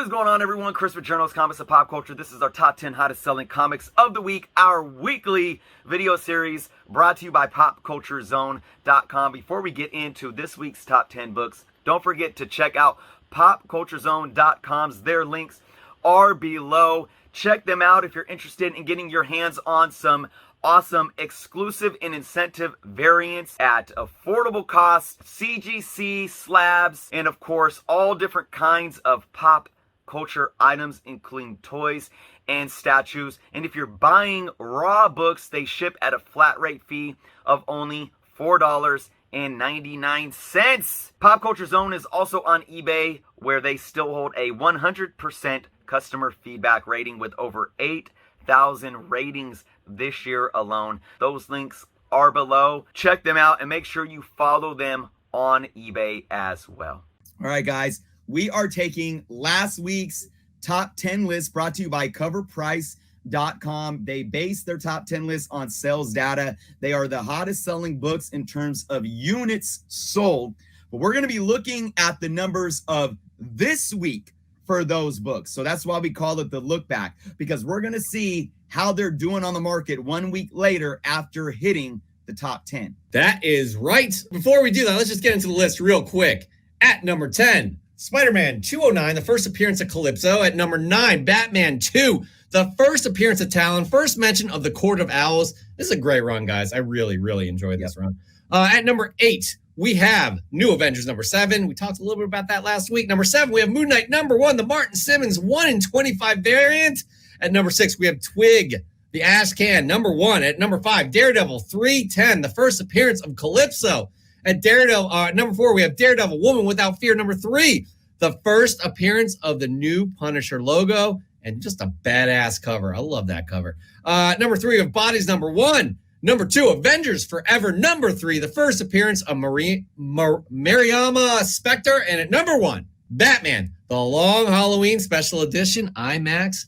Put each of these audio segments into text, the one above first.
is going on, everyone? Chris with Journals, Comics, and Pop Culture. This is our top 10 hottest selling comics of the week, our weekly video series brought to you by PopCultureZone.com. Before we get into this week's top 10 books, don't forget to check out PopCultureZone.com's. Their links are below. Check them out if you're interested in getting your hands on some awesome exclusive and incentive variants at affordable costs, CGC slabs, and of course all different kinds of pop culture items, including toys and statues. And if you're buying raw books, they ship at a flat rate fee of only $4.99. Pop Culture Zone is also on eBay, where they still hold a 100% customer feedback rating with over 8,000 ratings this year alone. Those links are below. Check them out and make sure you follow them on eBay as well. All right, guys, we are taking last week's top 10 list brought to you by CoverPrice.com. They base their top 10 list on sales data. They are the hottest selling books in terms of units sold. But we're going to be looking at the numbers of this week for those books. So that's why we call it the look back, because we're going to see how they're doing on the market 1 week later after hitting the top 10. That is right. Before we do that, let's just get into the list real quick. At number 10, Spider-Man 209, the first appearance of Calypso. At number 9, Batman 2, the first appearance of Talon, first mention of the Court of Owls. This is a great run, guys. I really, really enjoyed this run. At number 8, we have New Avengers number 7. We talked a little bit about that last week. Number 7, we have Moon Knight number 1, the Martin Simmons 1 in 25 variant. At number 6, we have Twig, the Ash Can, number 1. At number 5, Daredevil 310, the first appearance of Calypso. At Daredevil, number 4, we have Daredevil, Woman Without Fear. Number 3, the first appearance of the new Punisher logo, and just a badass cover. I love that cover. Number 3, we have Bodies number 1. Number 2, Avengers Forever. Number 3, the first appearance of Mariama Spectre. And at number 1, Batman, the Long Halloween Special Edition IMAX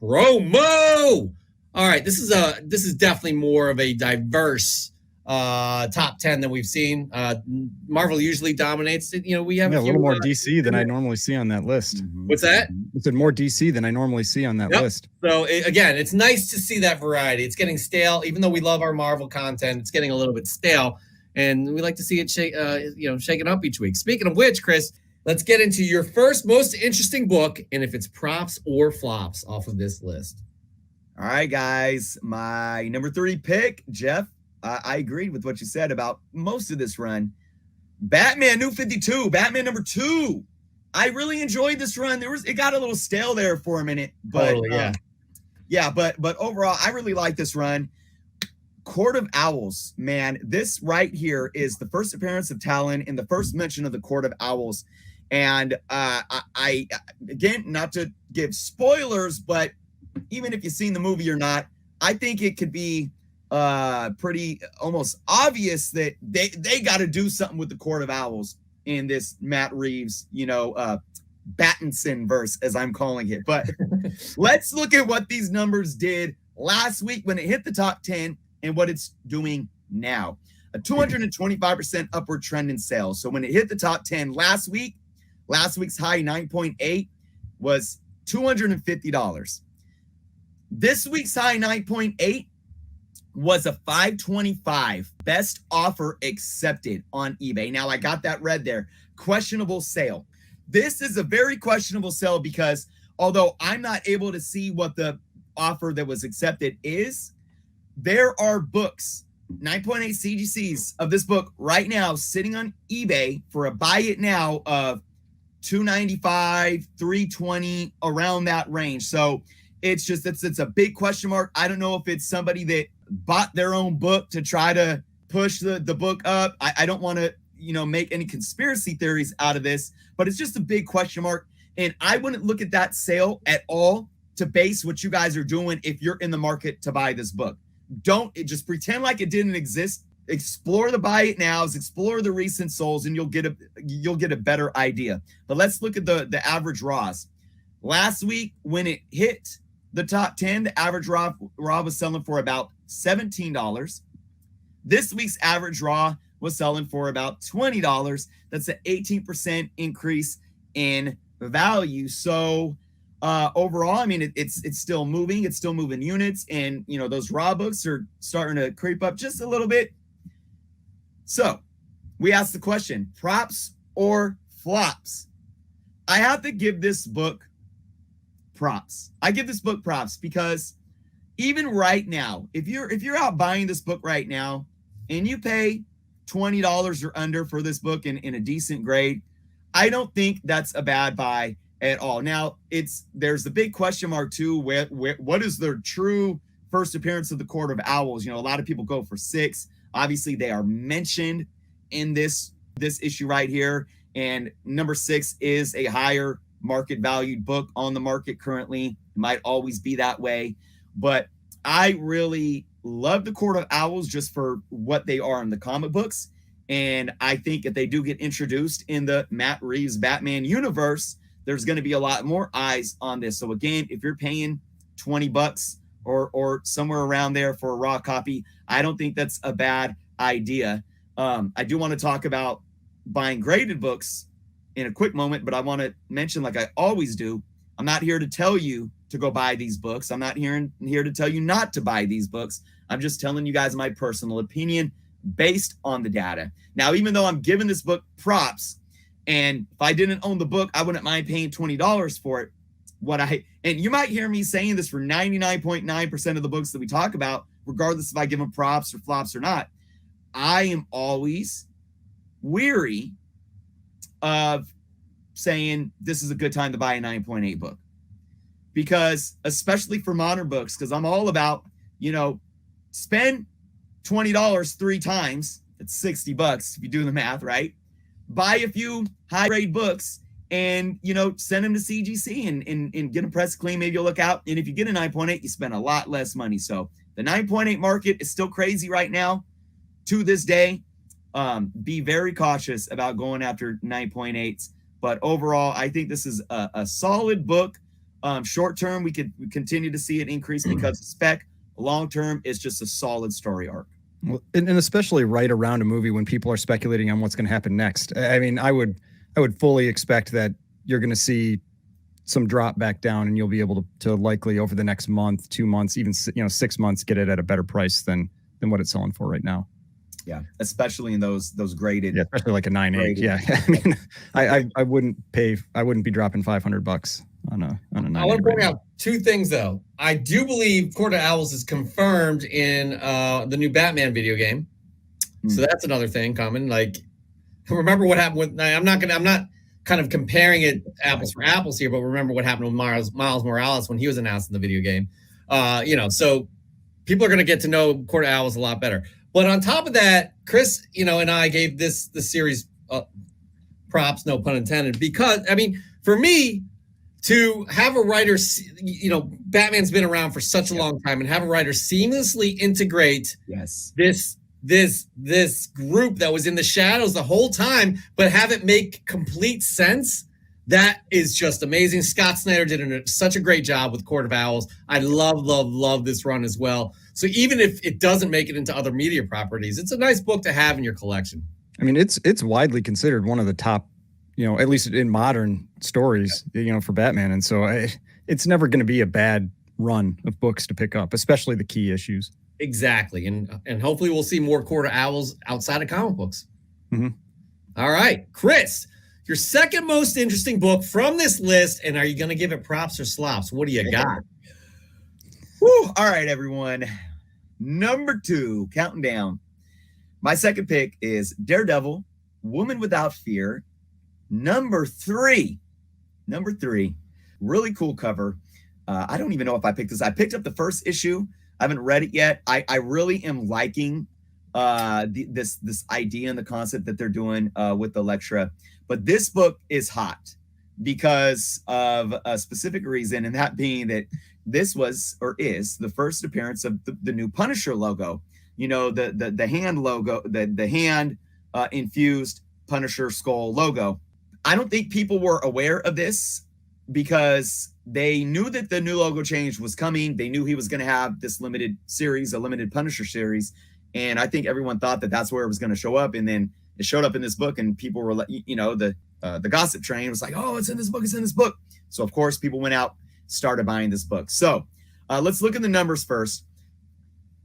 promo. All right, this is definitely more of a diverse top 10 than we've seen. Marvel usually dominates it. You know, we have a little more DC than I normally see on that list. What's that? It's more DC than I normally see on that list. So again, it's nice to see that variety. It's getting stale, even though we love our Marvel content. It's getting a little bit stale, and we like to see it shaken up each week. Speaking of which, Chris, let's get into your first most interesting book, and if it's props or flops off of this list. All right, guys, my number 3 pick, Jeff. I agreed with what you said about most of this run. Batman New 52, Batman number 2. I really enjoyed this run. It got a little stale there for a minute, but but overall, I really like this run. Court of Owls, man, this right here is the first appearance of Talon and the first mention of the Court of Owls. And I again, not to give spoilers, but even if you've seen the movie or not, I think it could be pretty almost obvious that they got to do something with the Court of Owls in this Matt Reeves, Battinson verse, as I'm calling it. But let's look at what these numbers did last week when it hit the top 10 and what it's doing now. A 225% upward trend in sales. So when it hit the top 10 last week's high 9.8 was $250. This week's high 9.8 was a $525. Best offer accepted on eBay. Now, I got that read there. Questionable sale. This is a very questionable sale because although I'm not able to see what the offer that was accepted is, there are books, 9.8 CGCs of this book right now sitting on eBay for a buy it now of $295, $320, around that range. So it's a big question mark. I don't know if it's somebody that bought their own book to try to push the book up. I don't want to, make any conspiracy theories out of this, but it's just a big question mark. And I wouldn't look at that sale at all to base what you guys are doing if you're in the market to buy this book. Don't just pretend like it didn't exist. Explore the buy it nows, explore the recent solds, and you'll get a better idea. But let's look at the average raws. Last week when it hit the top 10, the average raw was selling for about $17. This week's average raw was selling for about $20. That's an 18% increase in value. So overall, I mean, it's still moving. It's still moving units, and you know those raw books are starting to creep up just a little bit. So we asked the question: props or flops? I have to give this book props. I give this book props because even right now, if you're out buying this book right now and you pay $20 or under for this book in a decent grade, I don't think that's a bad buy at all. Now, there's the big question mark too. What is the true first appearance of the Court of Owls? You know, a lot of people go for 6. Obviously, they are mentioned in this issue right here, and number 6 is a higher market valued book on the market currently. It might always be that way, but I really love the Court of Owls just for what they are in the comic books. And I think if they do get introduced in the Matt Reeves Batman universe, there's going to be a lot more eyes on this. So again, if you're paying $20 or somewhere around there for a raw copy, I don't think that's a bad idea. I do want to talk about buying graded books in a quick moment, but I want to mention, like I always do, I'm not here to tell you to go buy these books. I'm not here to tell you not to buy these books. I'm just telling you guys my personal opinion based on the data. Now, even though I'm giving this book props, and if I didn't own the book, I wouldn't mind paying $20 for it. And you might hear me saying this for 99.9% of the books that we talk about, regardless if I give them props or flops or not. I am always weary of saying this is a good time to buy a 9.8 book, because especially for modern books, because I'm all about, spend $20 3 times. It's $60 if you do the math, right? Buy a few high grade books and, send them to CGC and get them press clean. Maybe you'll look out. And if you get a 9.8, you spend a lot less money. So the 9.8 market is still crazy right now to this day. Be very cautious about going after 9.8s. But overall, I think this is a solid book. Short term, we could continue to see it increase because of spec. Long term, it's just a solid story arc. Well, and especially right around a movie when people are speculating on what's going to happen next. I mean, I would fully expect that you're going to see some drop back down, and you'll be able to likely over the next month, 2 months, even 6 months, get it at a better price than what it's selling for right now. Yeah, especially in those graded. Yeah, especially like a 9.8. Yeah, I mean, I wouldn't be dropping $500 on a 9.8. I want to point out 2 things though. I do believe Court of Owls is confirmed in the new Batman video game, so that's another thing coming. Like, remember what happened with? I'm not kind of comparing it apples for apples here, but remember what happened with Miles Morales when he was announced in the video game. So people are going to get to know Court of Owls a lot better. But on top of that, Chris, and I gave the series props, no pun intended, because, I mean, for me, to have a writer, Batman's been around for such a long time, and have a writer seamlessly integrate this group that was in the shadows the whole time, but have it make complete sense, that is just amazing. Scott Snyder did such a great job with Court of Owls. I love this run as well. So even if it doesn't make it into other media properties, it's a nice book to have in your collection. I mean, it's widely considered one of the top, at least in modern stories, for Batman. And so it's never going to be a bad run of books to pick up, especially the key issues. Exactly. And hopefully we'll see more Court of Owls outside of comic books. Mm-hmm. All right, Chris, your second most interesting book from this list. And are you going to give it props or slops? What do you got? Whew. All right, everyone. Number 2, counting down. My second pick is Daredevil, Woman Without Fear. Number 3, really cool cover. I don't even know if I picked this. I picked up the first issue. I haven't read it yet. I really am liking this idea and the concept that they're doing with Elektra. But this book is hot because of a specific reason, and that being that this was or is the first appearance of the new Punisher logo. The hand logo, the hand infused Punisher skull logo. I don't think people were aware of this because they knew that the new logo change was coming. They knew he was going to have this limited series, a limited Punisher series. And I think everyone thought that that's where it was going to show up. And then it showed up in this book, and people were, the the gossip train. It was like, oh, it's in this book. It's in this book. So of course, people went out, started buying this book. So let's look at the numbers first.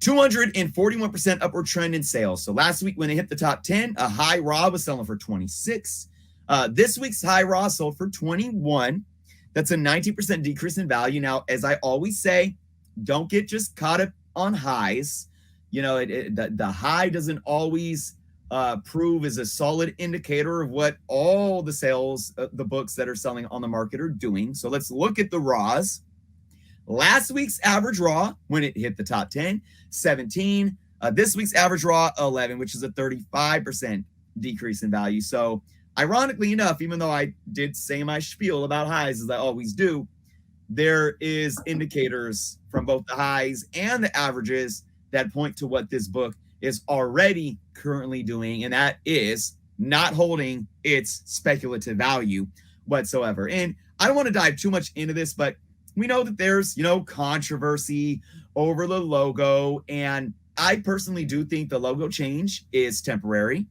241% upward trend in sales. So last week when it hit the top 10, a high raw was selling for 26. This week's high raw sold for 21. That's a 19% decrease in value. Now, as I always say, don't get just caught up on highs. You know, the high doesn't always prove as a solid indicator of what all the sales, the books that are selling on the market are doing. So let's look at the raws. Last week's average raw, when it hit the top 10, 17. This week's average raw, 11, which is a 35% decrease in value. So ironically enough, even though I did say my spiel about highs, as I always do, there is indicators from both the highs and the averages that point to what this book is already currently doing, and that is not holding its speculative value whatsoever. And I don't want to dive too much into this, but we know that there's, controversy over the logo, and I personally do think the logo change is temporary.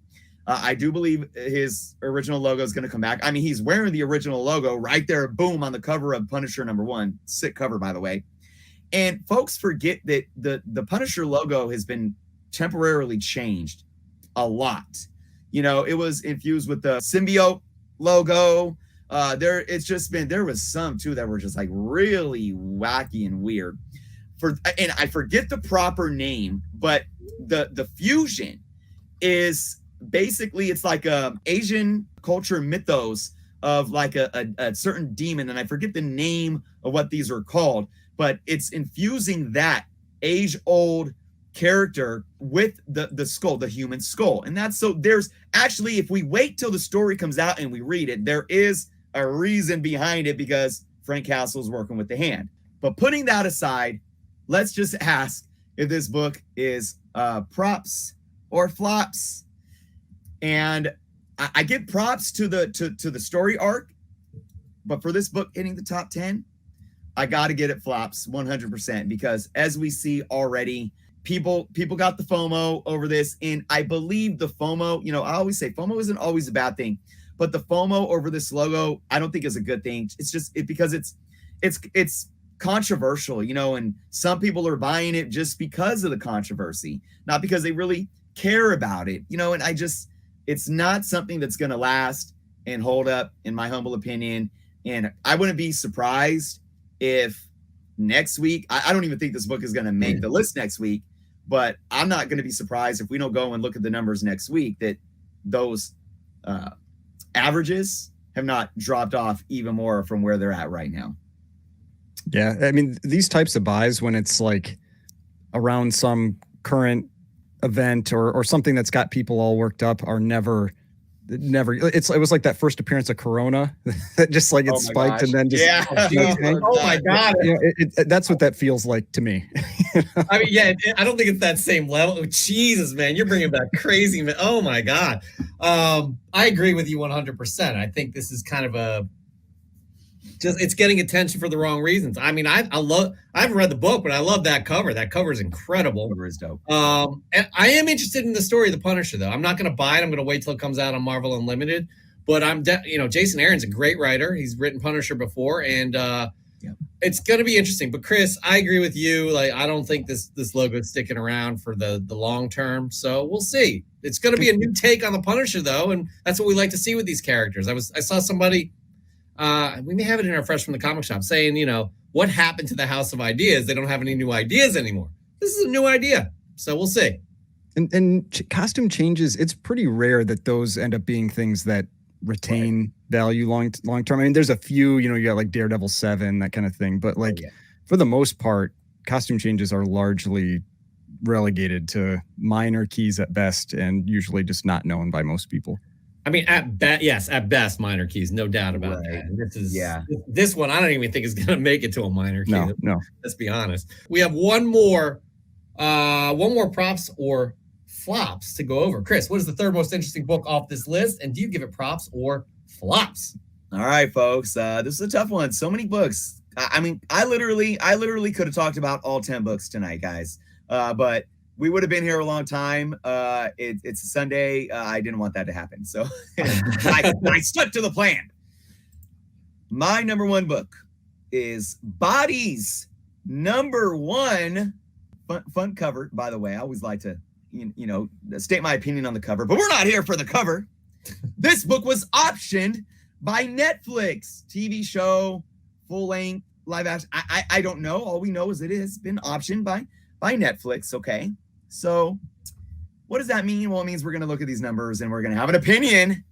I do believe his original logo is going to come back. I mean, he's wearing the original logo right there, boom, on the cover of Punisher #1. Sick cover, by the way. And folks forget that the Punisher logo has been temporarily changed a lot. It was infused with the symbiote logo. There was some too that were just like really wacky and weird. And I forget the proper name, but the fusion is basically, it's like a Asian culture mythos of like a certain demon, and I forget the name of what these are called, but it's infusing that age-old character with the skull, the human skull. And that's, so there's actually, if we wait till the story comes out and we read it, there is a reason behind it, because Frank Castle's working with the hand. But putting that aside, let's just ask if this book is props or flops. And I give props to the story arc, but for this book hitting the top 10, I got to get it flops 100%, because as we see already, people got the FOMO over this. And I believe the FOMO, I always say FOMO isn't always a bad thing, but the FOMO over this logo, I don't think is a good thing. It's just because it's controversial, and some people are buying it just because of the controversy, not because they really care about it, and it's not something that's going to last and hold up, in my humble opinion. And I wouldn't be surprised if next week, I don't even think this book is going to make the list next week, but I'm not going to be surprised if we don't go and look at the numbers next week, that those averages have not dropped off even more from where they're at right now. Yeah. I mean, these types of buys, when it's like around some current event or something that's got people all worked up, are never it was like that first appearance of Corona that just like it spiked and then just oh my god, that's what that feels like to me. I mean, I don't think it's that same level. Jesus, man, you're bringing back crazy, man. Oh my god. I agree with you 100%. I think this is kind of it's getting attention for the wrong reasons. I mean, I haven't read the book, but I love that cover. That cover is incredible. Cover is dope. And I am interested in the story of the Punisher, though. I'm not going to buy it. I'm going to wait till it comes out on Marvel Unlimited. But Jason Aaron's a great writer. He's written Punisher before, and it's going to be interesting. But Chris, I agree with you. Like, I don't think this logo is sticking around for the long term. So we'll see. It's going to be a new take on the Punisher, though, and that's what we like to see with these characters. I saw somebody. We may have it in our Fresh from the Comic Shop saying, what happened to the House of Ideas? They don't have any new ideas anymore. This is a new idea. So we'll see. And costume changes, it's pretty rare that those end up being things that retain value long term. I mean, there's a few, you got like Daredevil 7, that kind of thing. But for the most part, costume changes are largely relegated to minor keys at best, and usually just not known by most people. I mean, at best, minor keys, no doubt about that. This one, I don't even think is going to make it to a minor key. No. Let's be honest. We have one more props or flops to go over. Chris, what is the third most interesting book off this list, and do you give it props or flops? All right, folks. This is a tough one. So many books. I mean, I literally could have talked about all 10 books tonight, guys. But we would have been here a long time. It's a Sunday. I didn't want that to happen. So I stuck to the plan. My number one book is Bodies #1. Fun cover, by the way. I always like to, state my opinion on the cover, but we're not here for the cover. This book was optioned by Netflix. TV show, full length, live action. I don't know. All we know is it has been optioned by Netflix. Okay. So what does that mean? Well, it means we're going to look at these numbers and we're going to have an opinion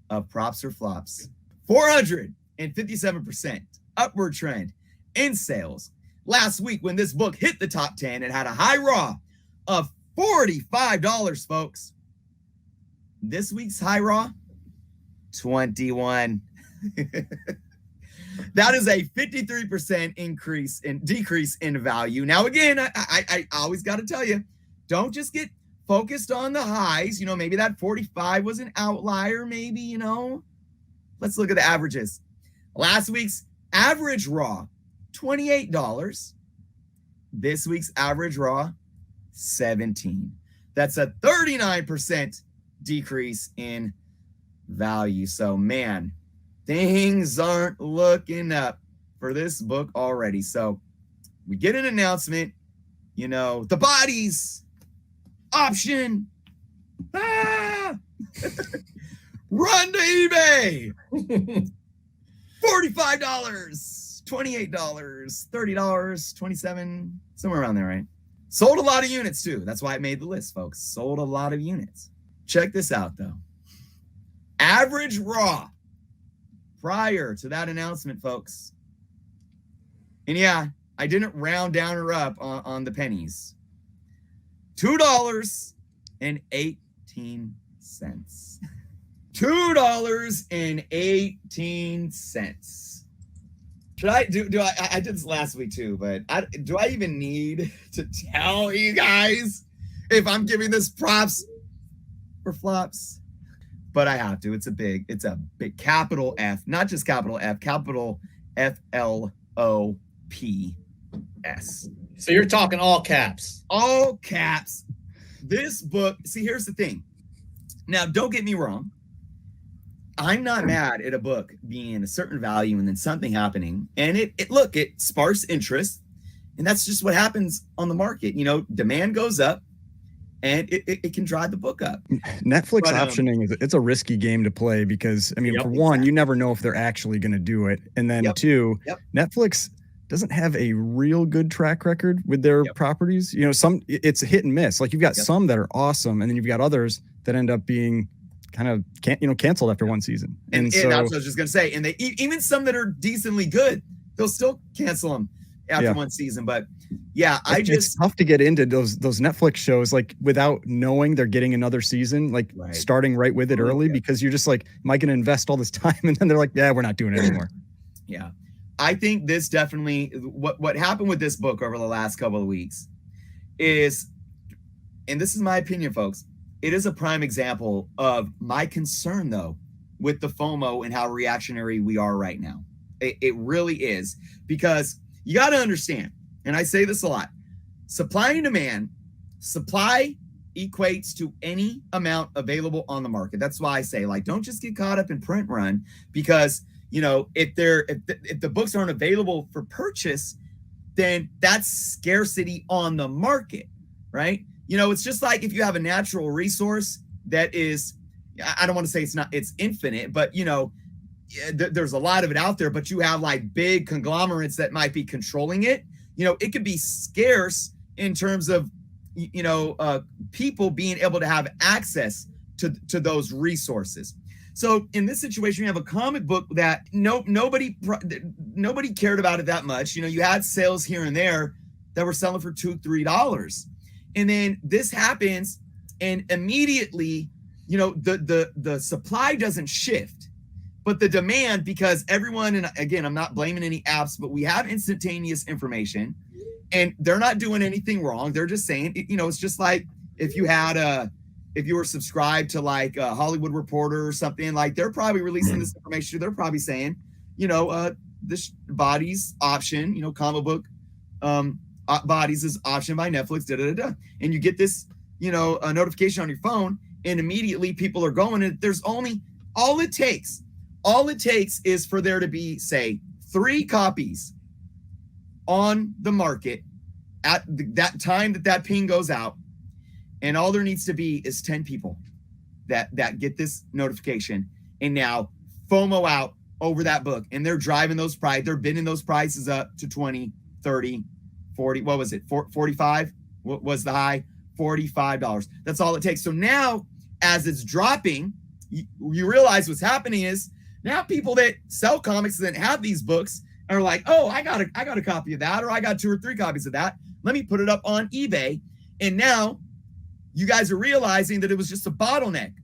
of props or flops. 457% upward trend in sales. Last week when this book hit the top 10, it had a high raw of $45, folks. This week's high raw, $21. That is a 53% decrease in value. Now, again, I always got to tell you, don't just get focused on the highs. Maybe that 45 was an outlier, maybe, Let's look at the averages. Last week's average raw, $28. This week's average raw, $17. That's a 39% decrease in value. So, man, things aren't looking up for this book already. So we get an announcement, the Bodies option. Run to eBay. $45, $28, $30, $27, somewhere around there, right? Sold a lot of units too. That's why it made the list, folks. Sold a lot of units. Check this out though. Average raw prior to that announcement, folks. And yeah, I didn't round down or up on the pennies. $2.18. $2.18. Should I do I did this last week too, but do I even need to tell you guys if I'm giving this props or flops? But I have to. It's a big capital F, not just capital F, capital FLOPS. So you're talking all caps. All caps. This book, see, here's the thing. Now, don't get me wrong. I'm not mad at a book being a certain value and then something happening. And it sparks interest. And that's just what happens on the market. Demand goes up and it can drive the book up. Netflix optioning it's a risky game to play because, for one, you never know if they're actually going to do it. And then two, Netflix doesn't have a real good track record with their properties. It's a hit and miss. Like you've got some that are awesome, and then you've got others that end up being kind of canceled after one season. And so that's what I was just gonna say. And they even some that are decently good, they'll still cancel them after one season. But yeah, it's tough to get into those Netflix shows like without knowing they're getting another season, like starting right with it early, because you're just like, am I going to invest all this time? And then they're like, yeah, we're not doing it anymore. Yeah. I think this definitely, what happened with this book over the last couple of weeks is, and this is my opinion, folks, it is a prime example of my concern, though, with the FOMO and how reactionary we are right now. It really is, because you got to understand, and I say this a lot, supply and demand, supply equates to any amount available on the market. That's why I say, like, don't just get caught up in print run, because if the books aren't available for purchase, then that's scarcity on the market, right? It's just like if you have a natural resource that is, I don't want to say it's infinite, but there's a lot of it out there, but you have like big conglomerates that might be controlling it. It could be scarce in terms of, people being able to have access to those resources. So in this situation, you have a comic book that nobody cared about it that much. You had sales here and there that were selling for $2, $3. And then this happens, and immediately, the supply doesn't shift, but the demand, because everyone, and again, I'm not blaming any apps, but we have instantaneous information, and they're not doing anything wrong. They're just saying, it's just like if you were subscribed to like a Hollywood Reporter or something, like they're probably releasing this information. They're probably saying, this Bodies option, comic book, Bodies is optioned by Netflix, and you get this, a notification on your phone, and immediately people are going. And there's only all it takes is for there to be, say, 3 copies on the market at that time that ping goes out, and all there needs to be is 10 people that get this notification, and now FOMO out over that book, and they're driving those they're bidding those prices up to 20, 30, 40. What was it? 45? What was the high? $45. That's all it takes. So now, as it's dropping, you realize what's happening is now people that sell comics that have these books are like, oh, I got a copy of that, or I got 2 or 3 copies of that. Let me put it up on eBay. And now you guys are realizing that it was just a bottleneck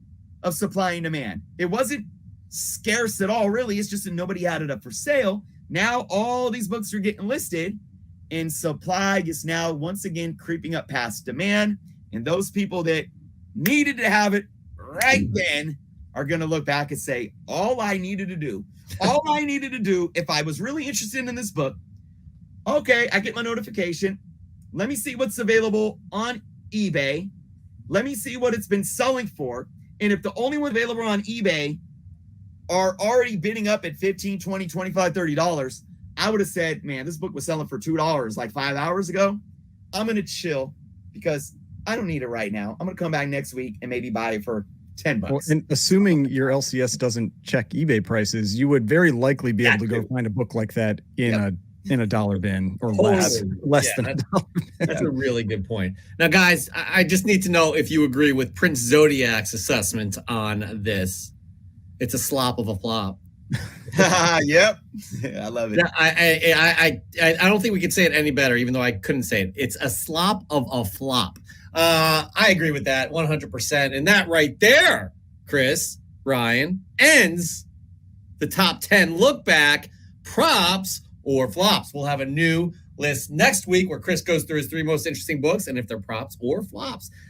of supply and demand. It wasn't scarce at all, really. It's just that nobody had it up for sale. Now all these books are getting listed, and supply is now once again creeping up past demand. And those people that needed to have it right then are going to look back and say, all I needed to do, if I was really interested in this book, okay, I get my notification. Let me see what's available on eBay. Let me see what it's been selling for. And if the only one available on eBay are already bidding up at $15, $20, $25, $30, I would have said, man, this book was selling for $2 like 5 hours ago. I'm going to chill because I don't need it right now. I'm going to come back next week and maybe buy it for $10. Well, and assuming your LCS doesn't check eBay prices, you would very likely be able to go find a book like that in a dollar bin or less than a dollar bin. That's a really good point. Now, guys, I just need to know if you agree with Prince Zodiac's assessment on this. It's a slop of a flop. Yep. I love it. I don't think we could say it any better, even though I couldn't say it. It's a slop of a flop. I agree with that 100%. And that right there, Chris, Ryan, ends the top 10 look back, props or flops. We'll have a new list next week where Chris goes through his 3 most interesting books and if they're props or flops.